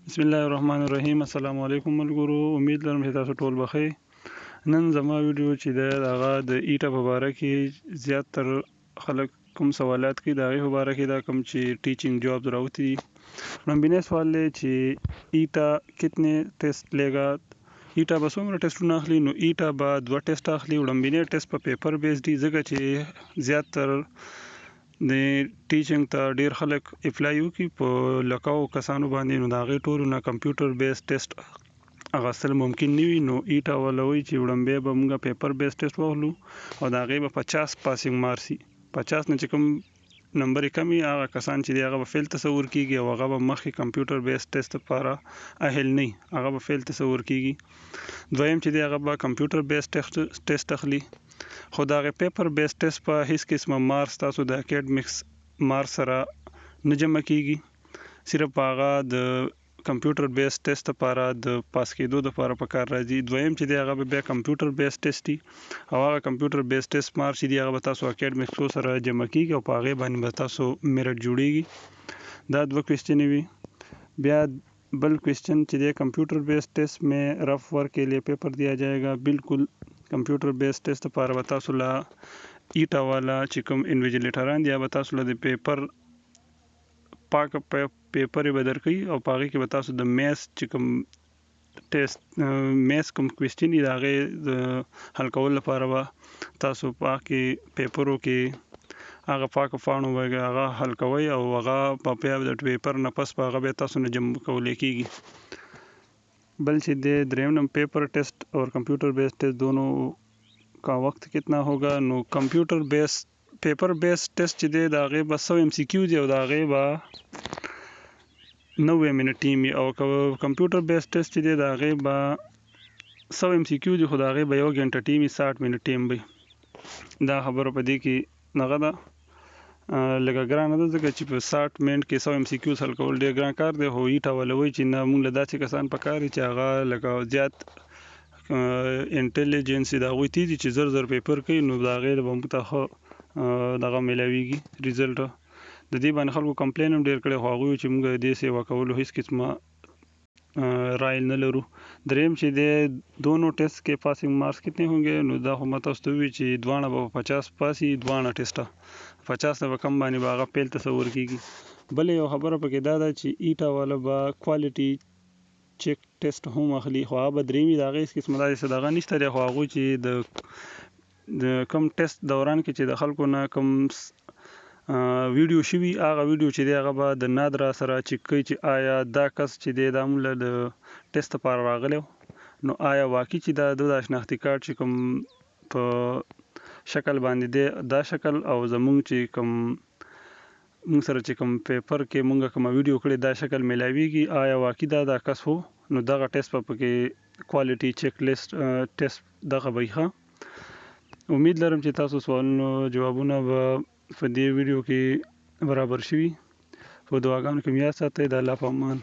بسم الله الرحمن الرحیم. السلام علیکم ملګرو، امید لرم چې تاسو ټول بخیر. نن زما ویډیو چې د هغه د ایټا په اړه کې زیات تر خلک کوم سوالات کې د هغې په اړه کې دا کوم چې teaching jobs راوتی دي. نمبرنی سوال دی چې ایټا کتنے ټیسټ لیگا. ایټا به څومره ټیسټونه اخلي؟ نو ایټا به 2 ټیسټ اخلي. وړاندینی ټیسټ په پیپر بیس دی ځکه چې زیات تر د ټیچینګ ته ډیر خلک اپلای وکړي په لکاو کسانو باندې، نو د هغې ټولو نه کمپیوټر بیس ټیسټ اخیستل ممکن نه وي. نو ایټا والا وایي چې وړاندې به موږ پیپر بیس ټیسټ واخلو او د هغې به 50 پاسینګ مارکس وي. 50 نه چې کوم نمبر کم وي هغه کسان چې دی هغه به فیل تصور کیږي او هغه به مخکې کمپیوټر بیس ټیسټ لپاره اهل نه وي، هغه به فیل تصور کیږي. دویم چې دی هغه به کمپیوټر بیس ټیسټ اخلي، خو د هغې پیپر بیس ټیسټ په هیڅ قسمه مارکس تاسو د اکیډمیکس مارکس سره نه جمع کیږي. صرف هغه د کمپیوټر بیس ټیسټ لپاره د پاس کېدو لپاره په کار راځي. دویم چې دی هغه به بیا کمپیوټر بیس ټیسټ وي او هغه کمپیوټر بیس ټیسټ مارکس چې دی هغه به تاسو اکیډمیکس سره جمع کیږي او په هغې باندې به تاسو میرټ جوړیږي. دا 2 کوېسچن وي. بیا بل کوېسچن چې دی کمپیوٹر بیس ٹیسٹ میں رف ورک کے لیے پیپر دیا جائے گا. بالکل کمپیوټر بیس ټیسټ لپاره به تاسو له ایټا والا چې کوم انویجلیټران دي به تاسو له د پیپر پاک پیپر به درکړي او په هغې کې به تاسو د میث چې کوم ټیسټ میث کوم کوېسچن دي د هغې د حل کولو لپاره به تاسو پاکې پیپرو کې هغه پاکو پاڼو به هغه حل کوئ او هغه په بیا د پیپر نه پس په هغه بیا تاسو نه جمع کولی کیږي. بل چې دی دریم نمبر پیپر टेस्ट और computer based test दोनों का वक्त कितना होगा. نو کمپیوټر بیس پیپر بیس ټیسټ چې دی د هغې به 100 ام سی کیو دی او د هغې به 90 منټې وي او کمپیوټر بیس ټیسټ چې دی د هغې به 100 ام سی کیو دی خو د هغې به 1 غنټه ټیم وي، 60 منټ ټیم وي. دا خبره په دې کې نغه ده لکه ګرانه ده ځکه چې په 60 منټ کې 100 ام سی کیو حل کول ډېر ګران کار دی. خو ایټا والا وایي چې نه موږ له داسې کسان پکار دي چې هغه لکه زیات انټیلیجنس د هغوی تیز دي چې زر زر پیپر کوي، نو د هغې به موږ ته ښه دغه میلاویږي ریزلټ. د دې باندې خلکو کمپلین هم ډېر کړی خو هغوی چې موږ د دې سیوا کولو هیڅ قسمه رائے نه لرو. دریم چې دی دونوں ټیسټ کې پاسنګ مارکس کتنے هونګے. نو دا خو ما تاسو ته ووایي چې دواړه به 50 پاسي، دواړه ټیسټه 50 نه به کم باندې به هغه فیل تصور کیږي. بل یو خبره پکې دا ده چې ایټا والا به کوالټي چیک ټیسټ هم اخلي خو هغه به درې وي، د هغې هېڅ قسمه داسې دغه نشته دی. خو هغوی چې د کوم ټیسټ دوران کې چې د خلکو نه کوم ویډیو شوي هغه ویډیو چې دی هغه به د نادرا سره چیک کوي چې آیا دا کس چې دی دا موږ له د ټیسټ لپاره راغلی نو آیا واقعي چې دا د شناختي کارت چې کوم په شکل باندې دی دا شکل او زموږ چې کوم موږ سره چې کوم پیپر کې موږ کومه ویډیو کړې دا شکل میلاویږي، آیا واقعي دا کس هو. نو دغه ټیسټ په کې کوالټي چیک لیست ټیسټ دغه به ښه. امید لرم چې تاسو سوالونو جوابونه به په دې ویډیو کې برابر شوي. په دعاګانو کې مې یاد ساتئ. د الله په امان.